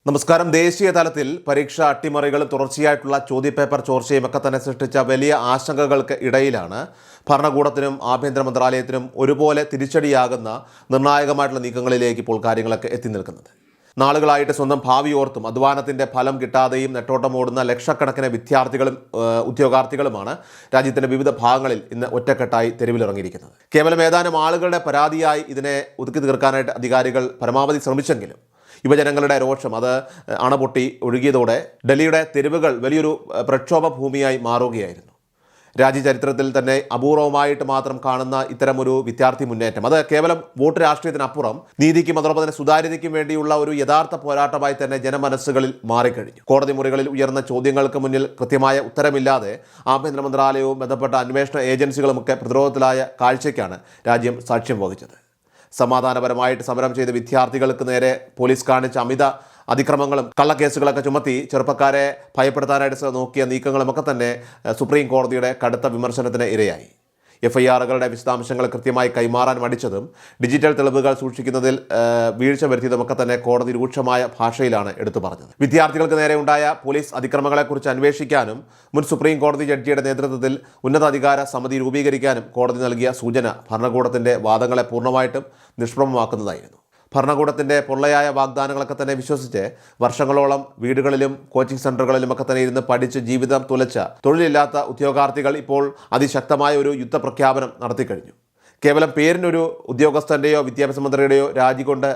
നമസ്കാരം. ദേശീയ തലത്തിൽ പരീക്ഷാ അട്ടിമറികളും തുടർച്ചയായിട്ടുള്ള ചോദ്യപേപ്പർ ചോർച്ചയും ഒക്കെ തന്നെ സൃഷ്ടിച്ച വലിയ ആശങ്കകൾക്ക് ഇടയിലാണ് ഭരണകൂടത്തിനും ആഭ്യന്തര മന്ത്രാലയത്തിനും ഒരുപോലെ തിരിച്ചടിയാകുന്ന നിർണായകമായിട്ടുള്ള നീക്കങ്ങളിലേക്ക് ഇപ്പോൾ കാര്യങ്ങളൊക്കെ എത്തി നിൽക്കുന്നത്. നാളുകളായിട്ട് സ്വന്തം ഭാവി ഓർത്തും അധ്വാനത്തിൻ്റെ ഫലം കിട്ടാതെയും നെട്ടോട്ടമോടുന്ന ലക്ഷക്കണക്കിന് വിദ്യാർത്ഥികളും ഉദ്യോഗാർത്ഥികളുമാണ് രാജ്യത്തിൻ്റെ വിവിധ ഭാഗങ്ങളിൽ ഇന്ന് ഒറ്റക്കെട്ടായി തെരുവിലിറങ്ങിയിരിക്കുന്നത്. കേവലം ഏതാനും ആളുകളുടെ പരാതിയായി ഇതിനെ ഒതുക്കി തീർക്കാനായിട്ട് അധികാരികൾ പരമാവധി ശ്രമിച്ചെങ്കിലും യുവജനങ്ങളുടെ രോഷം അത് അണപൊട്ടി ഒഴുകിയതോടെ ഡൽഹിയുടെ തെരുവുകൾ വലിയൊരു പ്രക്ഷോഭ ഭൂമിയായി മാറുകയായിരുന്നു. രാജ്യചരിത്രത്തിൽ തന്നെ അപൂർവമായിട്ട് മാത്രം കാണുന്ന ഇത്തരമൊരു വിദ്യാർത്ഥി മുന്നേറ്റം അത് കേവലം വോട്ട് രാഷ്ട്രീയത്തിനപ്പുറം നീതിക്കും അതോടൊപ്പം തന്നെ സുതാര്യതയ്ക്കും വേണ്ടിയുള്ള ഒരു യഥാർത്ഥ പോരാട്ടമായി തന്നെ ജനമനസ്സുകളിൽ മാറിക്കഴിഞ്ഞു. കോടതി മുറികളിൽ ഉയർന്ന ചോദ്യങ്ങൾക്ക് മുന്നിൽ കൃത്യമായ ഉത്തരമില്ലാതെ ആഭ്യന്തര മന്ത്രാലയവും ബന്ധപ്പെട്ട അന്വേഷണ ഏജൻസികളുമൊക്കെ പ്രതിരോധത്തിലായ കാഴ്ചയ്ക്കാണ് രാജ്യം സാക്ഷ്യം വഹിച്ചത്. സമാധാനപരമായിട്ട് സമരം ചെയ്ത വിദ്യാർത്ഥികൾക്ക് നേരെ പോലീസ് കാണിച്ച അമിത അതിക്രമങ്ങളും കള്ളക്കേസുകളൊക്കെ ചുമത്തി ചെറുപ്പക്കാരെ ഭയപ്പെടുത്താനായിട്ട് നോക്കിയ നീക്കങ്ങളുമൊക്കെ തന്നെ സുപ്രീം കോടതിയുടെ കടുത്ത വിമർശനത്തിന് ഇരയായി. FIRകളുടെ വിശദാംശങ്ങൾ കൃത്യമായി കൈമാറാൻ മടിച്ചതും ഡിജിറ്റൽ തെളിവുകൾ സൂക്ഷിക്കുന്നതിൽ വീഴ്ച വരുത്തിയതുമൊക്കെ തന്നെ കോടതി രൂക്ഷമായ ഭാഷയിലാണ് എടുത്തു പറഞ്ഞത്. വിദ്യാർത്ഥികൾക്ക് നേരെ ഉണ്ടായ പോലീസ് അതിക്രമങ്ങളെക്കുറിച്ച് അന്വേഷിക്കാനും മുൻ സുപ്രീം കോടതി ജഡ്ജിയുടെ നേതൃത്വത്തിൽ ഉന്നതാധികാര സമിതി രൂപീകരിക്കാനും കോടതി നൽകിയ സൂചന ഭരണകൂടത്തിൻ്റെ വാദങ്ങളെ പൂർണ്ണമായിട്ടും നിഷ്പ്രഭമാക്കുന്നതായിരുന്നു. ഭരണകൂടത്തിൻ്റെ പൊള്ളയായ വാഗ്ദാനങ്ങളൊക്കെ തന്നെ വിശ്വസിച്ച് വർഷങ്ങളോളം വീടുകളിലും കോച്ചിങ് സെൻ്ററുകളിലുമൊക്കെ തന്നെ ഇരുന്ന് പഠിച്ച് ജീവിതം തുലച്ച തൊഴിലില്ലാത്ത ഉദ്യോഗാർത്ഥികൾ ഇപ്പോൾ അതിശക്തമായ ഒരു യുദ്ധപ്രഖ്യാപനം നടത്തിക്കഴിഞ്ഞു. കേവലം പേരിനൊരു ഉദ്യോഗസ്ഥൻ്റെയോ വിദ്യാഭ്യാസ മന്ത്രിയുടെയോ രാജി കൊണ്ട്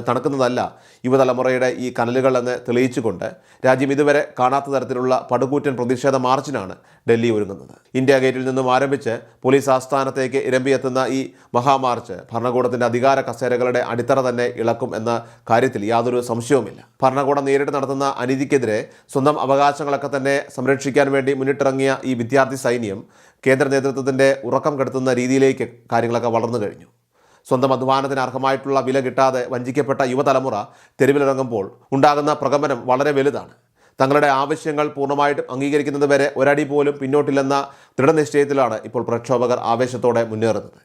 തണുക്കുന്നതല്ല യുവതലമുറയുടെ ഈ കനലുകൾ എന്ന് തെളിയിച്ചുകൊണ്ട് രാജ്യം ഇതുവരെ കാണാത്ത തരത്തിലുള്ള പടുകൂറ്റൻ പ്രതിഷേധ മാർച്ചിനാണ് ഡൽഹി ഒരുങ്ങുന്നത്. ഇന്ത്യ ഗേറ്റിൽ നിന്നും ആരംഭിച്ച് പോലീസ് ആസ്ഥാനത്തേക്ക് ഇരമ്പിയെത്തുന്ന ഈ മഹാമാർച്ച് ഭരണകൂടത്തിൻ്റെ അധികാര കസേരകളുടെ അടിത്തറ തന്നെ ഇളക്കും എന്ന കാര്യത്തിൽ യാതൊരു സംശയവുമില്ല. ഭരണകൂടം നേരിട്ട് നടത്തുന്ന അനീതിക്കെതിരെ സ്വന്തം അവകാശങ്ങളൊക്കെ തന്നെ സംരക്ഷിക്കാൻ വേണ്ടി മുന്നിട്ടിറങ്ങിയ ഈ വിദ്യാർത്ഥി സൈന്യം കേന്ദ്ര നേതൃത്വത്തിൻ്റെ ഉറക്കം കെടുത്തുന്ന രീതിയിലേക്ക് കാര്യങ്ങളൊക്കെ വളർന്നു കഴിഞ്ഞു. സ്വന്തം അധ്വാനത്തിന് അർഹമായിട്ടുള്ള വില കിട്ടാതെ വഞ്ചിക്കപ്പെട്ട യുവതലമുറ തെരുവിലിറങ്ങുമ്പോൾ ഉണ്ടാകുന്ന പ്രകമ്പനം വളരെ വലുതാണ്. തങ്ങളുടെ ആവശ്യങ്ങൾ പൂർണ്ണമായിട്ടും അംഗീകരിക്കുന്നത് വരെ ഒരടി പോലും പിന്നോട്ടില്ലെന്ന ദൃഢനിശ്ചയത്തിലാണ് ഇപ്പോൾ പ്രക്ഷോഭകർ ആവേശത്തോടെ മുന്നേറുന്നത്.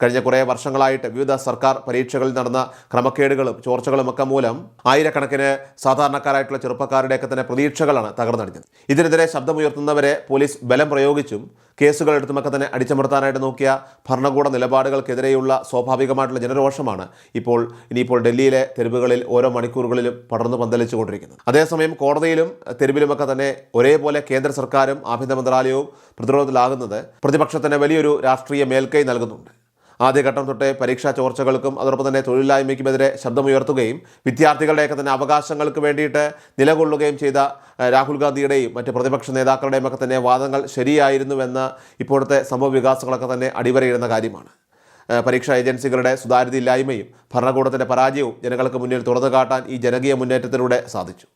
കഴിഞ്ഞ കുറേ വർഷങ്ങളായിട്ട് വിവിധ സർക്കാർ പരീക്ഷകളിൽ നടന്ന ക്രമക്കേടുകളും ചോർച്ചകളുമൊക്കെ മൂലം ആയിരക്കണക്കിന് സാധാരണക്കാരായിട്ടുള്ള ചെറുപ്പക്കാരുടെയൊക്കെ തന്നെ പ്രതീക്ഷകളാണ് തകർന്നടിഞ്ഞത്. ഇതിനെതിരെ ശബ്ദമുയർത്തുന്നവരെ പോലീസ് ബലം പ്രയോഗിച്ചും കേസുകൾ എടുത്തുമൊക്കെ തന്നെ അടിച്ചമർത്താനായിട്ട് നോക്കിയ ഭരണകൂട നിലപാടുകൾക്കെതിരെയുള്ള സ്വാഭാവികമായിട്ടുള്ള ജനരോഷമാണ് ഇനിയിപ്പോൾ ഡൽഹിയിലെ തെരുവുകളിൽ ഓരോ മണിക്കൂറുകളിലും പടർന്നു പന്തലിച്ചുകൊണ്ടിരിക്കുന്നത്. അതേസമയം കോടതിയിലും തെരുവിലുമൊക്കെ തന്നെ ഒരേപോലെ കേന്ദ്ര സർക്കാരും ആഭ്യന്തര മന്ത്രാലയവും പ്രതിരോധത്തിലാകുന്നത് പ്രതിപക്ഷത്തിന് വലിയൊരു രാഷ്ട്രീയ മേൽക്കൈ നൽകുന്നുണ്ട്. ആദ്യഘട്ടം തൊട്ടേ പരീക്ഷാ ചോർച്ചകൾക്കും അതോടൊപ്പം തന്നെ തൊഴിലില്ലായ്മയ്ക്കുമെതിരെ ശബ്ദമുയർത്തുകയും വിദ്യാർത്ഥികളുടെയൊക്കെ തന്നെ അവകാശങ്ങൾക്ക് വേണ്ടിയിട്ട് നിലകൊള്ളുകയും ചെയ്ത രാഹുൽ ഗാന്ധിയുടെയും മറ്റ് പ്രതിപക്ഷ നേതാക്കളുടെയും ഒക്കെ തന്നെ വാദങ്ങൾ ശരിയായിരുന്നുവെന്ന് ഇപ്പോഴത്തെ സംഭവ വികാസങ്ങളൊക്കെ തന്നെ അടിവരയിടുന്ന കാര്യമാണ്. പരീക്ഷാ ഏജൻസികളുടെ സുതാര്യതയില്ലായ്മയും ഭരണകൂടത്തിൻ്റെ പരാജയവും ജനങ്ങൾക്ക് മുന്നിൽ തുറന്നു കാട്ടാൻ ഈ ജനകീയ മുന്നേറ്റത്തിലൂടെ സാധിച്ചു.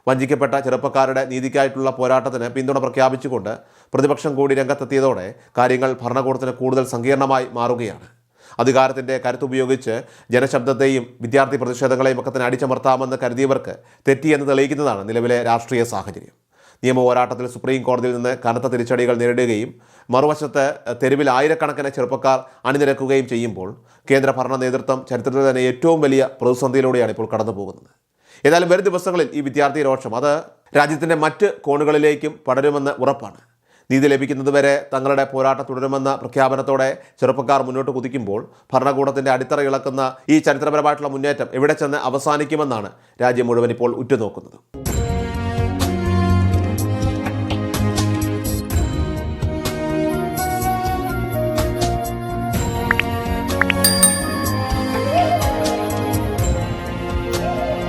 വഞ്ചിക്കപ്പെട്ട ചെറുപ്പക്കാരുടെ നീതിക്കായിട്ടുള്ള പോരാട്ടത്തിന് പിന്തുണ പ്രഖ്യാപിച്ചുകൊണ്ട് പ്രതിപക്ഷം കൂടി രംഗത്തെത്തിയതോടെ കാര്യങ്ങൾ ഭരണകൂടത്തിന് കൂടുതൽ സങ്കീർണമായി മാറുകയാണ്. അധികാരത്തിൻ്റെ കരുത്തുപയോഗിച്ച് ജനശബ്ദത്തെയും വിദ്യാർത്ഥി പ്രതിഷേധങ്ങളെയും ഒക്കെ തന്നെ അടിച്ചമർത്താമെന്ന് കരുതിയവർക്ക് തെറ്റിയെന്ന് തെളിയിക്കുന്നതാണ് നിലവിലെ രാഷ്ട്രീയ സാഹചര്യം. നിയമ പോരാട്ടത്തിൽ സുപ്രീം കോടതിയിൽ നിന്ന് കനത്ത തിരിച്ചടികൾ നേരിടുകയും മറുവശത്ത് തെരുവിൽ ആയിരക്കണക്കിന് ചെറുപ്പക്കാർ അണിനിരക്കുകയും ചെയ്യുമ്പോൾ കേന്ദ്ര ഭരണ നേതൃത്വം ചരിത്രത്തിൽ തന്നെ ഏറ്റവും വലിയ പ്രതിസന്ധിയിലൂടെയാണ് ഇപ്പോൾ കടന്നു പോകുന്നത്. ഏതായാലും വരും ദിവസങ്ങളിൽ ഈ വിദ്യാർത്ഥി രോഷം അത് രാജ്യത്തിൻ്റെ മറ്റ് കോണുകളിലേക്കും പടരുമെന്ന് ഉറപ്പാണ്. നീതി ലഭിക്കുന്നതുവരെ തങ്ങളുടെ പോരാട്ടം തുടരുമെന്ന പ്രഖ്യാപനത്തോടെ ചെറുപ്പക്കാർ മുന്നോട്ട് കുതിക്കുമ്പോൾ ഭരണകൂടത്തിൻ്റെ അടിത്തറ ഇളക്കുന്ന ഈ ചരിത്രപരമായിട്ടുള്ള മുന്നേറ്റം എവിടെ ചെന്ന് അവസാനിക്കുമെന്നാണ് രാജ്യം മുഴുവൻ ഇപ്പോൾ ഉറ്റുനോക്കുന്നത്.